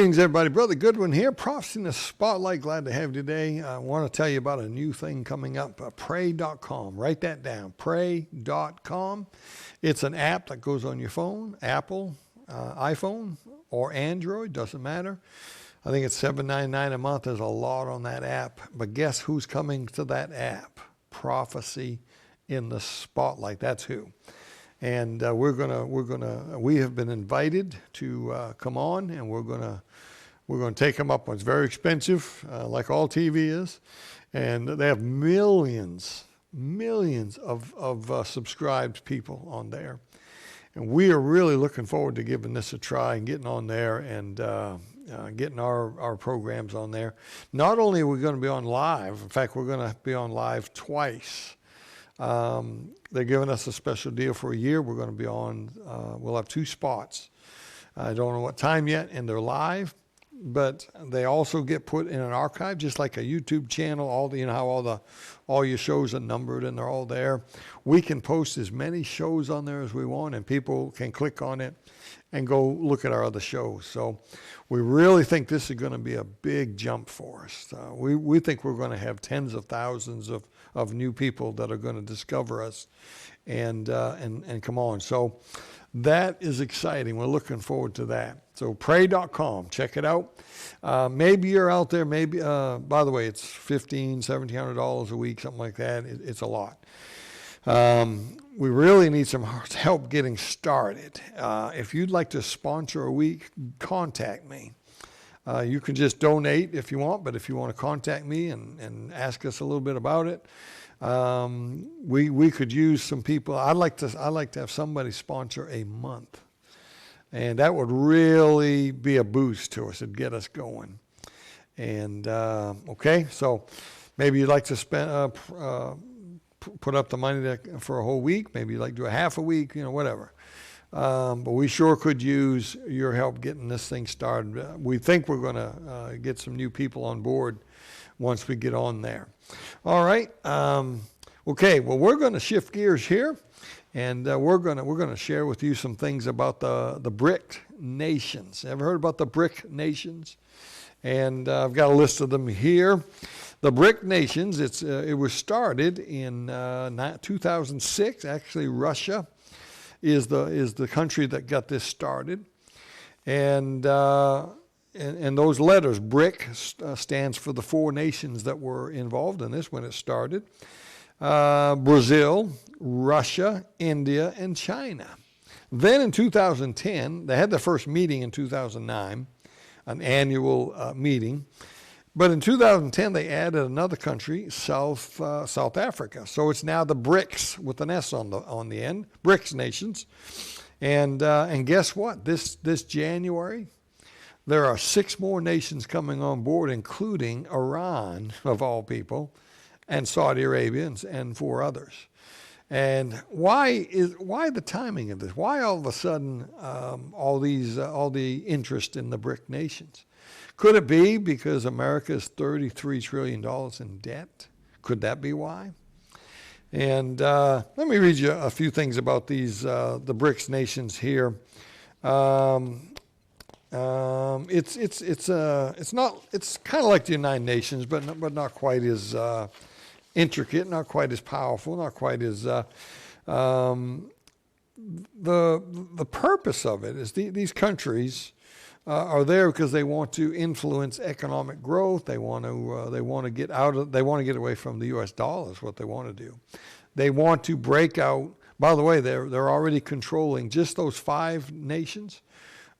Greetings, everybody. Brother Goodwin here, Prophecy in the Spotlight. Glad to have you today. I want to tell you about a new thing coming up, pray.com. Write that down, pray.com. It's an app that goes on your phone, Apple, iPhone, or Android, doesn't matter. I think it's $7.99 a month. There's a lot on that app. But guess who's coming to that app? Prophecy in the Spotlight. That's who. And we have been invited to come on, and we're gonna take them up. It's very expensive, like all TV is, and they have millions of subscribed people on there, and we are really looking forward to giving this a try and getting on there and getting our programs on there. Not only are we going to be on live, in fact, we're going to be on live twice. They're giving us a special deal for a year. We're going to be on, we'll have 2 spots. I don't know what time yet, and they're live, but they also get put in an archive, just like a YouTube channel. You know how all your shows are numbered and they're all there. We can post as many shows on there as we want, and people can click on it and go look at our other shows. So we really think this is going to be a big jump for us. We think we're going to have tens of thousands of new people that are going to discover us and come on. So that is exciting. We're looking forward to that. So pray.com, check it out. Maybe you're out there, maybe, by the way, it's $1,500, $1,700 a week, something like that. It's a lot. We really need some help getting started. If you'd like to sponsor a week, contact me. You can just donate if you want, but if you want to contact me and ask us a little bit about it, we could use some people. I'd like to have somebody sponsor a month, and that would really be a boost to us. It'd get us going. And okay, so maybe you'd like to spend put up the money for a whole week. Maybe you'd like to do a half a week, whatever. But we sure could use your help getting this thing started. We think we're going to get some new people on board once we get on there. All right. Okay. Well, we're going to shift gears here, and we're going to share with you some things about the BRIC nations. Ever heard about the BRIC nations? And I've got a list of them here. The BRIC nations. It was started in 2006. Actually, Russia is the country that got this started, and those letters, BRIC, stands for the 4 nations that were involved in this when it started: Brazil, Russia, India, and China. Then in 2010, they had their first meeting in 2009, an annual meeting. But in 2010, they added another country, South Africa. So it's now the BRICS with an S on the end, BRICS nations. And guess what? This January, there are 6 more nations coming on board, including Iran, of all people, and Saudi Arabia, and 4 others. And why the timing of this? Why all of a sudden all the interest in the BRIC nations? Could it be because America is $33 trillion in debt? Could that be why? And let me read you a few things about these the BRICS nations here. It's kind of like the United Nations, but not quite as intricate, not quite as powerful, not quite as the purpose of it is these countries are there because they want to influence economic growth. They want to get away from the U.S. dollar is what they want to do. They want to break out. By the way, they're already controlling, just those 5 nations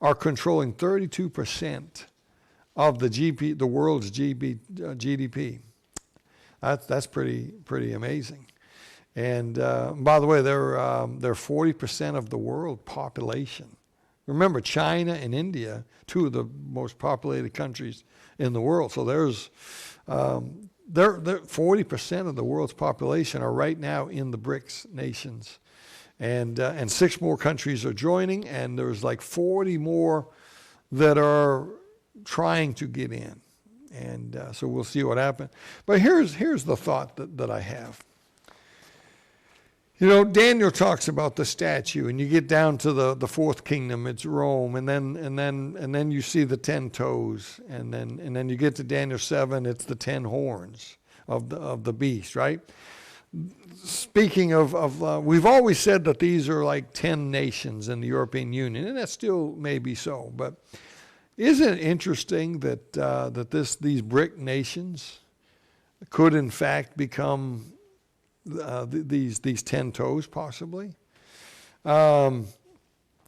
are controlling 32% of the world's GDP. That's pretty amazing. And by the way, they're 40% of the world population. Remember, China and India, 2 of the most populated countries in the world. So there's 40% of the world's population are right now in the BRICS nations, and 6 more countries are joining, and there's like 40 more that are trying to get in, and so we'll see what happens. But here's the thought that I have. You know, Daniel talks about the statue, and you get down to the fourth kingdom, it's Rome, and then you see the 10 toes, and then you get to Daniel 7, it's the 10 horns of the beast, right? Speaking of we've always said that these are like 10 nations in the European Union, and that still may be so, but isn't it interesting that these BRIC nations could in fact become these 10 toes possibly?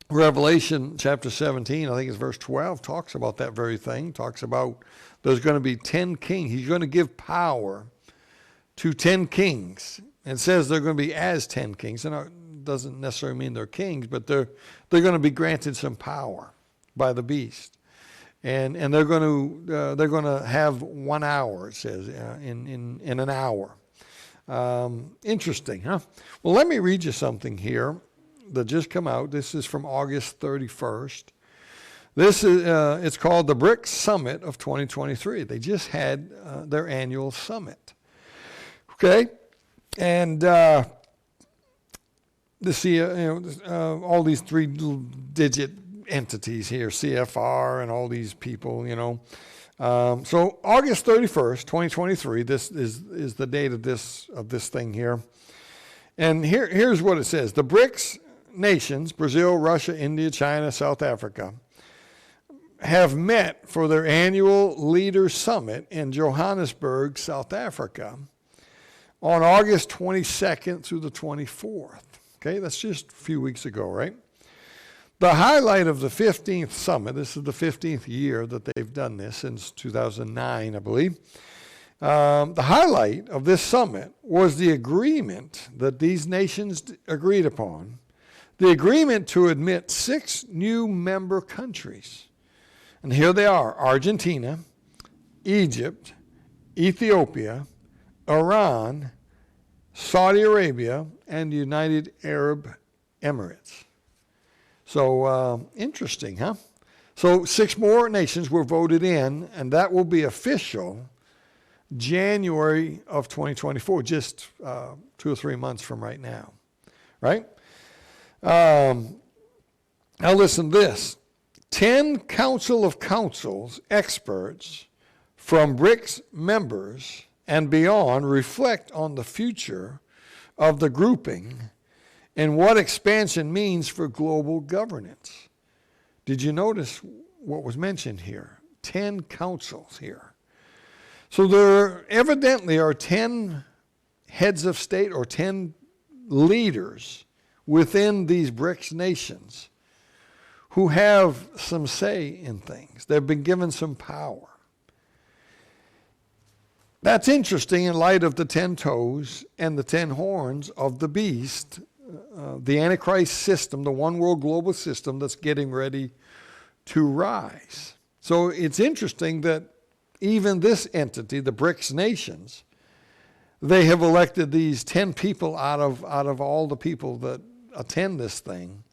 Revelation chapter 17, I think it's verse 12, talks about that very thing, talks about there's going to be 10 kings. He's going to give power to 10 kings. And it says they're going to be as 10 kings. And it doesn't necessarily mean they're kings, but they're going to be granted some power by the beast. And they're going to have 1 hour, it says, in an hour. Interesting, huh? Well, let me read you something here that just come out. This is from August 31st. This is it's called the BRIC Summit of 2023. They just had their annual summit. Okay, and all these three-digit entities here, CFR, and all these people, you know. So August 31st, 2023, this is the date of this thing here. And here's what it says. The BRICS nations, Brazil, Russia, India, China, South Africa, have met for their annual Leaders Summit in Johannesburg, South Africa, on August 22nd through the 24th. Okay, that's just a few weeks ago, right? The highlight of the 15th summit, this is the 15th year that they've done this, since 2009, I believe. The highlight of this summit was the agreement that these nations agreed upon, the agreement to admit 6 new member countries. And here they are: Argentina, Egypt, Ethiopia, Iran, Saudi Arabia, and the United Arab Emirates. So interesting, huh? So 6 more nations were voted in, and that will be official January of 2024, just 2 or 3 months from right now, right? Now listen to this. 10 Council of Councils experts from BRICS members and beyond reflect on the future of the grouping and what expansion means for global governance. Did you notice what was mentioned here? 10 councils here. So there evidently are 10 heads of state or 10 leaders within these BRICS nations who have some say in things. They've been given some power. That's interesting in light of the 10 toes and the 10 horns of the beast, the Antichrist system, the one world global system that's getting ready to rise. So it's interesting that even this entity, the BRICS nations, they have elected these 10 people out of all the people that attend this thing.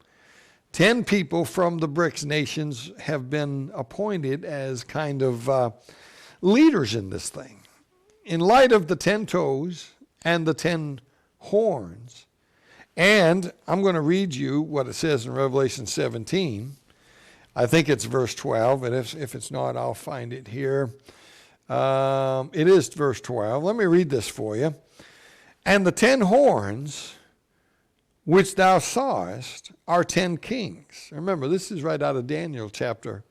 10 people from the BRICS nations have been appointed as kind of leaders in this thing. In light of the 10 toes and the 10 horns, and I'm going to read you what it says in Revelation 17. I think it's verse 12, and if it's not, I'll find it here. It is verse 12. Let me read this for you. And the 10 horns which thou sawest are 10 kings. Remember, this is right out of Daniel chapter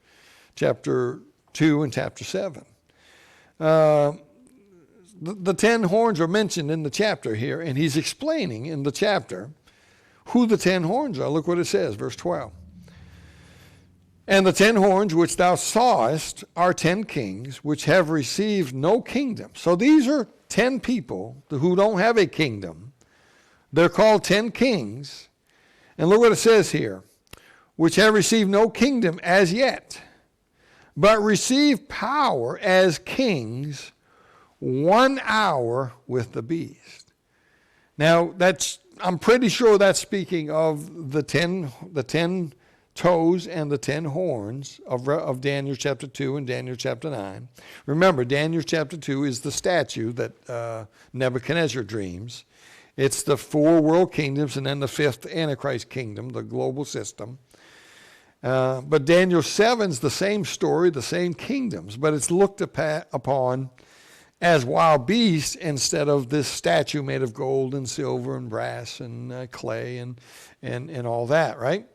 2 and chapter 7. The 10 horns are mentioned in the chapter here, and he's explaining in the chapter who the 10 horns are. Look what it says, verse 12. And the 10 horns which thou sawest are 10 kings, which have received no kingdom. So these are 10 people who don't have a kingdom. They're called 10 kings. And look what it says here. Which have received no kingdom as yet, but receive power as kings 1 hour with the beast. Now, I'm pretty sure that's speaking of the 10 toes and the 10 horns of Daniel chapter 2 and Daniel chapter 9. Remember, Daniel chapter 2 is the statue that Nebuchadnezzar dreams. It's the 4 world kingdoms and then the 5th Antichrist kingdom, the global system. But Daniel 7's the same story, the same kingdoms, but it's looked upon as wild beasts instead of this statue made of gold and silver and brass and clay and all that, right?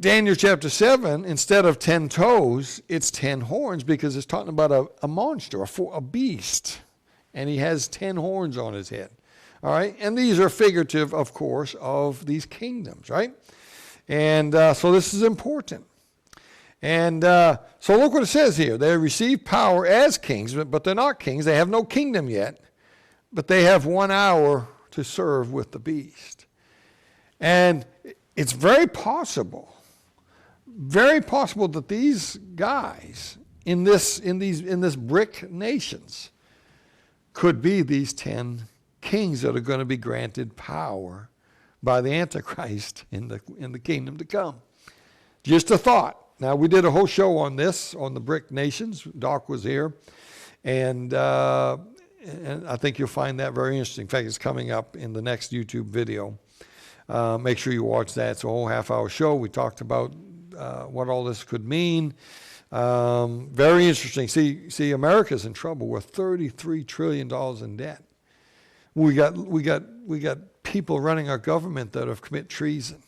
Daniel chapter 7, instead of 10 toes, it's 10 horns because it's talking about a monster, a beast. And he has 10 horns on his head. All right? And these are figurative, of course, of these kingdoms, right? And so this is important. And so look what it says here. They receive power as kings, but they're not kings. They have no kingdom yet. But they have 1 hour to serve with the beast. And it's very possible that these guys in this brick nations could be these 10 kings that are going to be granted power by the Antichrist in the kingdom to come. Just a thought. Now, we did a whole show on this, on the brick nations. Doc was here. And I think you'll find that very interesting. In fact, it's coming up in the next YouTube video. Make sure you watch that. It's a whole half-hour show. We talked about what all this could mean. Very interesting. See, America's in trouble. We're $33 trillion in debt. We got people running our government that have committed treason.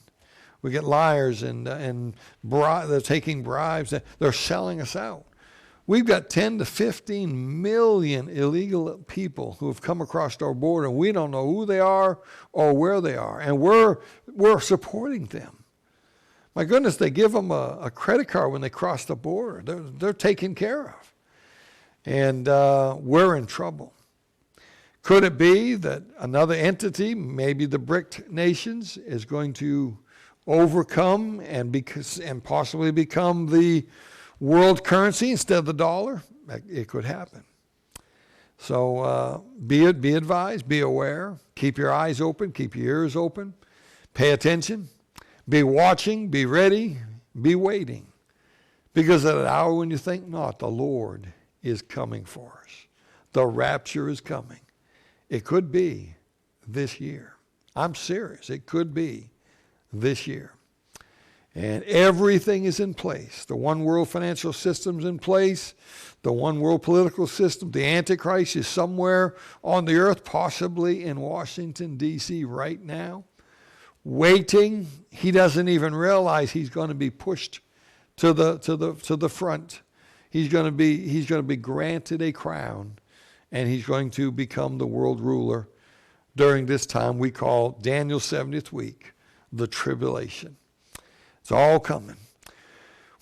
We get liars and they're taking bribes. They're selling us out. We've got 10 to 15 million illegal people who have come across our border, and we don't know who they are or where they are, and we're supporting them. My goodness, they give them a credit card when they cross the border. They're taken care of. And we're in trouble. Could it be that another entity, maybe the BRIC nations, is going to overcome and possibly become the world currency instead of the dollar? It could happen. So be advised, be aware, keep your eyes open, keep your ears open, pay attention. Be watching, be ready, be waiting. Because at an hour when you think not, the Lord is coming for us. The rapture is coming. It could be this year. I'm serious. It could be this year. And everything is in place. The one world financial system's in place. The one world political system. The Antichrist is somewhere on the earth, possibly in Washington, D.C. right now. Waiting. He doesn't even realize he's going to be pushed to the front. He's going to be granted a crown, and he's going to become the world ruler during this time we call Daniel's 70th week, the tribulation. It's all coming.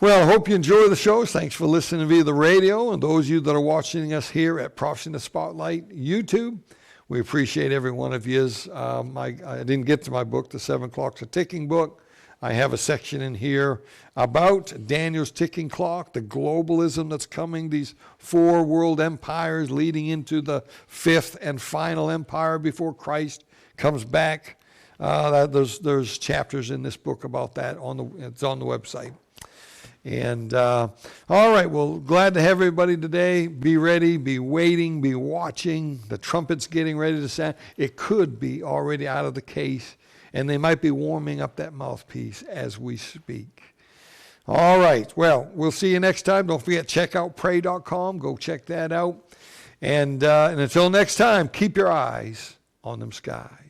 Well, I hope you enjoy the shows. Thanks for listening via the radio, and those of you that are watching us here at Prophecy in the Spotlight YouTube. We appreciate every one of you. I didn't get to my book, The 7 Clocks a Ticking book. I have a section in here about Daniel's ticking clock, the globalism that's coming, these 4 world empires leading into the 5th and final empire before Christ comes back. There's chapters in this book about that. It's on the website. And all right, well, glad to have everybody today. Be ready, be waiting, be watching. The trumpet's getting ready to sound. It could be already out of the case, and they might be warming up that mouthpiece as we speak. All right, well, we'll see you next time. Don't forget, check out pray.com. Go check that out. And until next time, keep your eyes on them skies.